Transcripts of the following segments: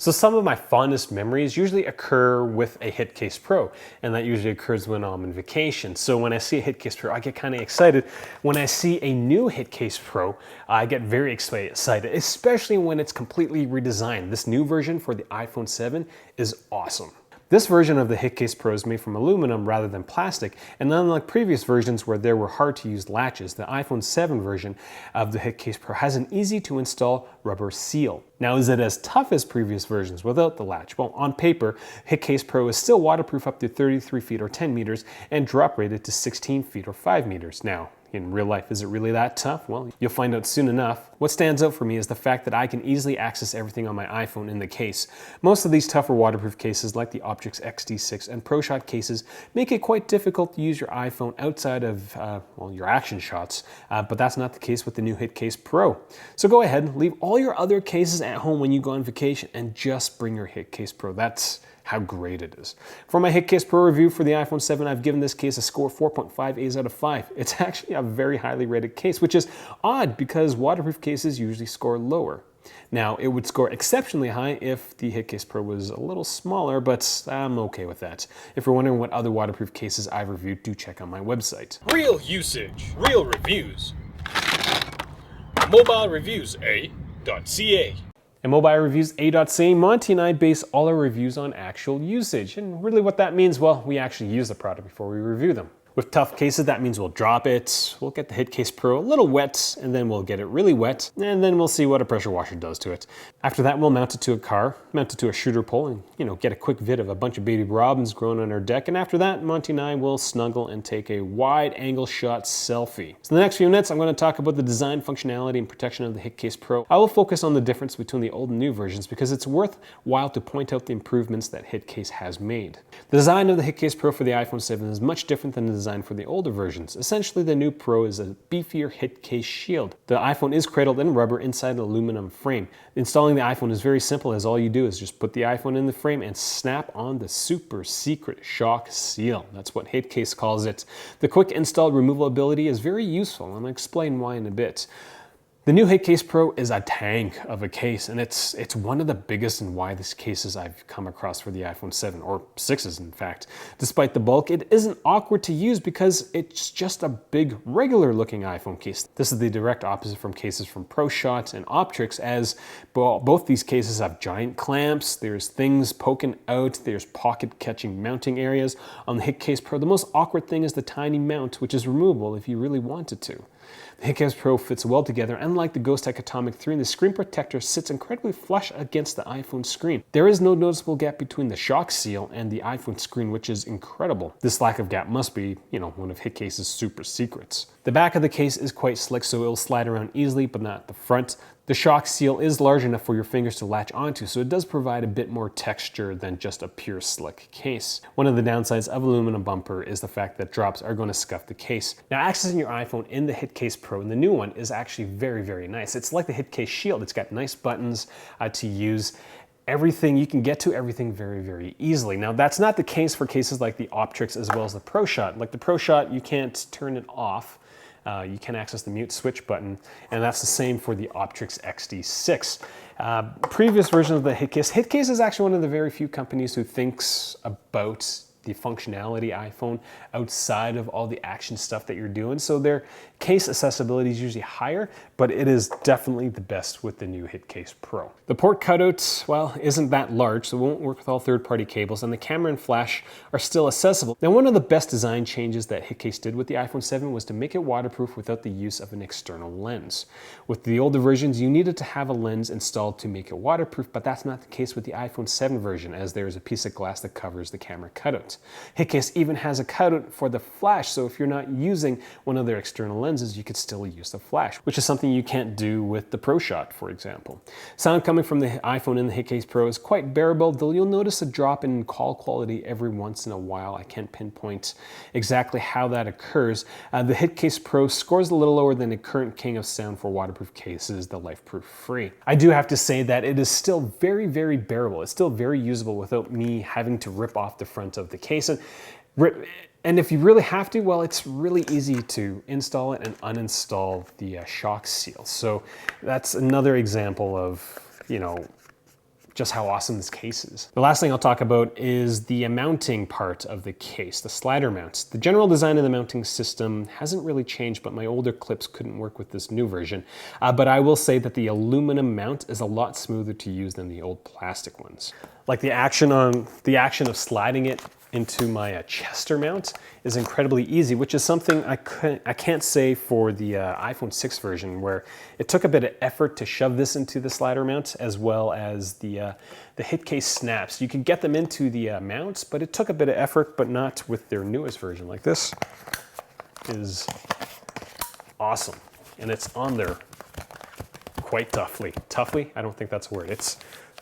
So some of my fondest memories usually occur with a HitCase Pro, and that usually occurs when I'm on vacation. So when I see a HitCase Pro, I get kind of excited. When I see a new HitCase Pro, I get very excited, especially when it's completely redesigned. This new version for the iPhone 7 is awesome. This version of the HitCase Pro is made from aluminum rather than plastic, and unlike previous versions where there were hard to use latches, the iPhone 7 version of the HitCase Pro has an easy to install rubber seal. Now, is it as tough as previous versions without the latch? Well, on paper, HitCase Pro is still waterproof up to 33 feet or 10 meters and drop rated to 16 feet or 5 meters. Now, in real life, is it really that tough? Well, you'll find out soon enough. What stands out for me is the fact that I can easily access everything on my iPhone in the case. Most of these tougher waterproof cases, like the Optrix XD6 and ProShot cases, make it quite difficult to use your iPhone outside of, your action shots, but that's not the case with the new HitCase Pro. So go ahead, leave all your other cases at home when you go on vacation and just bring your HitCase Pro. That's how great it is. For my HitCase Pro review for the iPhone 7, I've given this case a score of 4.5 A's out of 5. It's actually a very highly rated case, which is odd because waterproof cases usually score lower. Now, it would score exceptionally high if the HitCase Pro was a little smaller, but I'm okay with that. If you're wondering what other waterproof cases I've reviewed, do check out my website. Real usage, real reviews. MobileReviewsA.ca. And Mobile Reviews A.ca, Monty and I base all our reviews on actual usage. And really what that means, well, we actually use the product before we review them. With tough cases, that means we'll drop it, we'll get the HitCase Pro a little wet, and then we'll get it really wet, and then we'll see what a pressure washer does to it. After that, we'll mount it to a car, mount it to a shooter pole, and get a quick vid of a bunch of baby robins growing on our deck. And after that, Monty and I will snuggle and take a wide angle shot selfie. So the next few minutes, I'm going to talk about the design, functionality, and protection of the HitCase Pro. I will focus on the difference between the old and new versions because it's worthwhile to point out the improvements that HitCase has made. The design of the HitCase Pro for the iPhone 7 is much different than the design for the older versions. Essentially, the new Pro is a beefier HitCase shield. The iPhone is cradled in rubber inside an aluminum frame. Installing the iPhone is very simple, as all you do is just put the iPhone in the frame and snap on the super secret shock seal. That's what HitCase calls it. The quick install removal ability is very useful, and I'll explain why in a bit. The new HitCase Pro is a tank of a case, and it's one of the biggest and widest cases I've come across for the iPhone 7, or 6s in fact. Despite the bulk, it isn't awkward to use because it's just a big regular looking iPhone case. This is the direct opposite from cases from ProShot and Optrix, as both these cases have giant clamps, there's things poking out, there's pocket catching mounting areas. On the HitCase Pro, the most awkward thing is the tiny mount, which is removable if you really wanted to. The HitCase Pro fits well together, and like the Ghost Tech Atomic 3, the screen protector sits incredibly flush against the iPhone screen. There is no noticeable gap between the shock seal and the iPhone screen, which is incredible. This lack of gap must be, one of HitCase's super secrets. The back of the case is quite slick, so it'll slide around easily, but not the front. The shock seal is large enough for your fingers to latch onto, so it does provide a bit more texture than just a pure slick case. One of the downsides of aluminum bumper is the fact that drops are going to scuff the case. Now, accessing your iPhone in the HitCase Pro, in the new one, is actually very, very nice. It's like the HitCase Shield. It's got nice buttons to use. You can get to everything very, very easily. Now, that's not the case for cases like the Optrix as well as the ProShot. Like the ProShot, you can't turn it off. You can access the mute switch button, and that's the same for the Optrix XD6. Previous version of the HitCase is actually one of the very few companies who thinks about the functionality iPhone outside of all the action stuff that you're doing. So their case accessibility is usually higher, but it is definitely the best with the new HitCase Pro. The port cutout, well, isn't that large, so it won't work with all third-party cables, and the camera and flash are still accessible. Now, one of the best design changes that HitCase did with the iPhone 7 was to make it waterproof without the use of an external lens. With the older versions, you needed to have a lens installed to make it waterproof, but that's not the case with the iPhone 7 version, as there is a piece of glass that covers the camera cutout. HitCase even has a cutout for the flash, so if you're not using one of their external lenses, you could still use the flash, which is something you can't do with the ProShot, for example. Sound coming from the iPhone in the HitCase Pro is quite bearable, though you'll notice a drop in call quality every once in a while. I can't pinpoint exactly how that occurs. The HitCase Pro scores a little lower than the current king of sound for waterproof cases, the LifeProof Free. I do have to say that it is still very, very bearable. It's still very usable without me having to rip off the front of the case. And if you really have to, well, it's really easy to install it and uninstall the shock seal. So that's another example of, just how awesome this case is. The last thing I'll talk about is the mounting part of the case, the slider mounts. The general design of the mounting system hasn't really changed, but my older clips couldn't work with this new version. But I will say that the aluminum mount is a lot smoother to use than the old plastic ones. Like the action of sliding it into my Chester mount is incredibly easy, which is something I can't say for the iPhone 6 version, where it took a bit of effort to shove this into the slider mount, as well as the HitCase snaps. You could get them into the mounts, but it took a bit of effort, but not with their newest version. Like this is awesome, and it's on there quite toughly. Toughly? I don't think that's a word. It's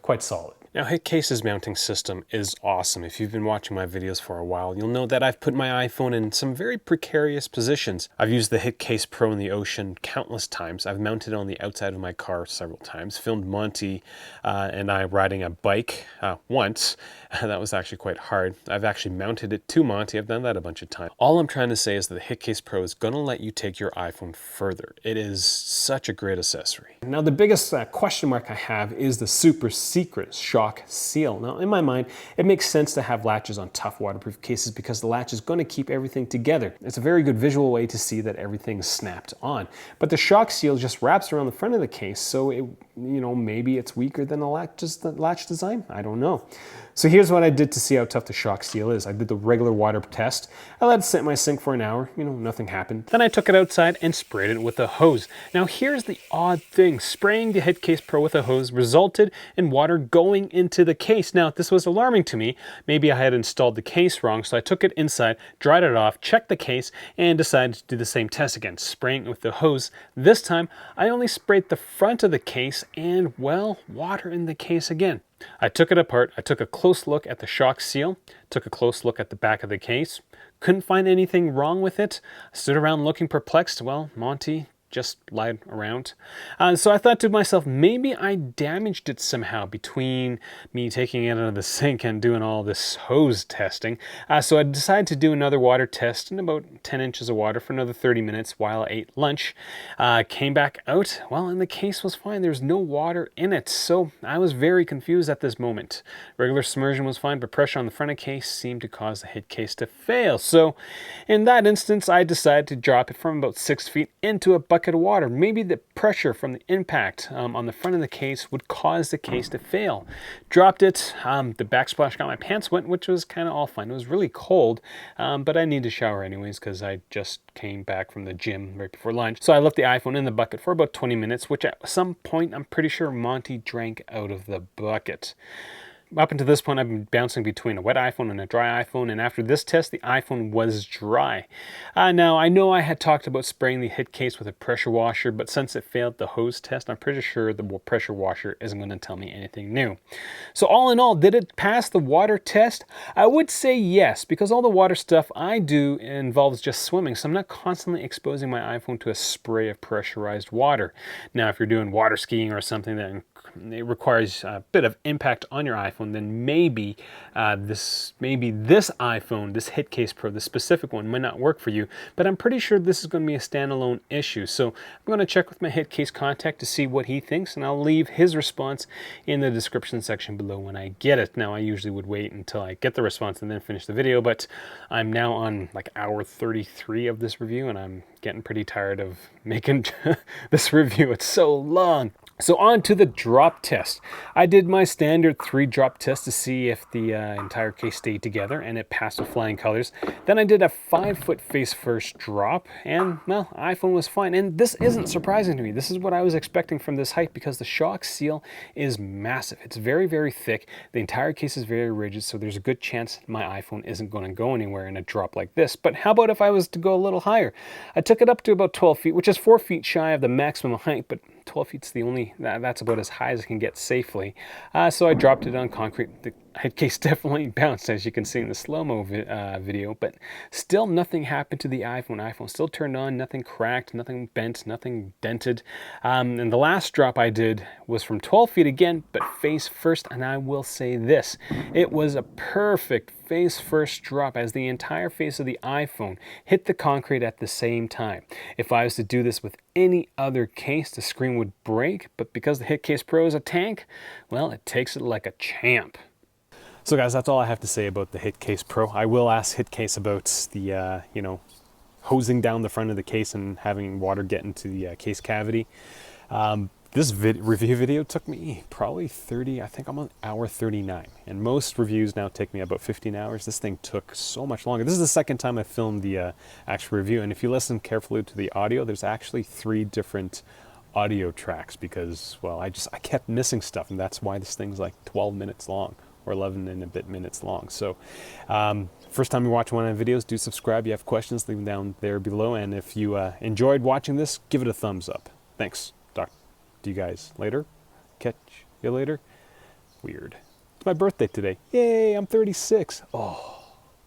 quite solid. Now, HitCase's mounting system is awesome. If you've been watching my videos for a while, you'll know that I've put my iPhone in some very precarious positions. I've used the HitCase Pro in the ocean countless times. I've mounted it on the outside of my car several times, filmed Monty and I riding a bike once. That was actually quite hard. I've actually mounted it to Monty. I've done that a bunch of times. All I'm trying to say is that the HitCase Pro is going to let you take your iPhone further. It is such a great accessory. Now, the biggest question mark I have is the super secret shock seal. Now, in my mind, it makes sense to have latches on tough waterproof cases because the latch is going to keep everything together. It's a very good visual way to see that everything's snapped on. But the shock seal just wraps around the front of the case, so it, maybe it's weaker than the latch design. I don't know. So here's what I did to see how tough the shock seal is. I did the regular water test. I let it sit in my sink for an hour. Nothing happened. Then I took it outside and sprayed it with a hose. Now here's the odd thing. Spraying the HitCase Pro with a hose resulted in water going into the case. Now this was alarming to me. Maybe I had installed the case wrong, so I took it inside, dried it off, checked the case, and decided to do the same test again, spraying it with the hose. This time, I only sprayed the front of the case and, well, water in the case again. I took it apart, I took a close look at the shock seal, took a close look at the back of the case, couldn't find anything wrong with it. I stood around looking perplexed. Well, Monty just lied around. So I thought to myself, maybe I damaged it somehow between me taking it out of the sink and doing all this hose testing. So I decided to do another water test in about 10 inches of water for another 30 minutes while I ate lunch. Came back out, well, and the case was fine. There's no water in it. So I was very confused at this moment. Regular submersion was fine, but pressure on the front of the case seemed to cause the HitCase to fail. So in that instance, I decided to drop it from about 6 feet into a bucket of water. Maybe the pressure from the impact on the front of the case would cause the case to fail. Dropped it. The backsplash got my pants wet, which was kind of all fine. It was really cold, but I need to shower anyways because I just came back from the gym right before lunch. So I left the iPhone in the bucket for about 20 minutes, which at some point I'm pretty sure Monty drank out of the bucket. Up until this point, I've been bouncing between a wet iPhone and a dry iPhone, and after this test, the iPhone was dry. Now, I know I had talked about spraying the HitCase with a pressure washer, but since it failed the hose test, I'm pretty sure the pressure washer isn't going to tell me anything new. So all in all, did it pass the water test? I would say yes, because all the water stuff I do involves just swimming, so I'm not constantly exposing my iPhone to a spray of pressurized water. Now, if you're doing water skiing or something that it requires a bit of impact on your iPhone, then maybe this iPhone, this HitCase Pro, this specific one, might not work for you. But I'm pretty sure this is going to be a standalone issue. So I'm going to check with my HitCase contact to see what he thinks, and I'll leave his response in the description section below when I get it. Now, I usually would wait until I get the response and then finish the video, but I'm now on like hour 33 of this review, and I'm getting pretty tired of making this review. It's so long. So on to the drop test. I did my standard 3-drop test to see if the entire case stayed together, and it passed with flying colors. Then I did a 5-foot face first drop, and well, iPhone was fine. And this isn't surprising to me. This is what I was expecting from this height because the shock seal is massive. It's very, very thick. The entire case is very rigid, so there's a good chance my iPhone isn't going to go anywhere in a drop like this. But how about if I was to go a little higher? I took it up to about 12 feet, which is 4 feet shy of the maximum height, but 12 feet's that's about as high as I can get safely. So I dropped it on concrete. The HitCase definitely bounced, as you can see in the slow-mo video, but still nothing happened to the iPhone. iPhone still turned on, nothing cracked, nothing bent, nothing dented. And the last drop I did was from 12 feet again, but face first, and I will say this, it was a perfect face first drop as the entire face of the iPhone hit the concrete at the same time. If I was to do this with any other case, the screen would break, but because the HitCase Pro is a tank, well, it takes it like a champ. So guys, that's all I have to say about the HitCase Pro. I will ask HitCase about the, hosing down the front of the case and having water get into the case cavity. This review video took me probably 30, I think I'm on hour 39. And most reviews now take me about 15 hours. This thing took so much longer. This is the second time I filmed the actual review. And if you listen carefully to the audio, there's actually 3 different audio tracks because, well, I kept missing stuff. And that's why this thing's like 12 minutes long. Or 11 and a bit minutes long. So first time you watch one of my videos, do subscribe. You have questions, leave them down there below. And if you enjoyed watching this, give it a thumbs up. Thanks. Talk to you guys later. Catch you later. Weird. It's my birthday today. Yay, I'm 36. Oh.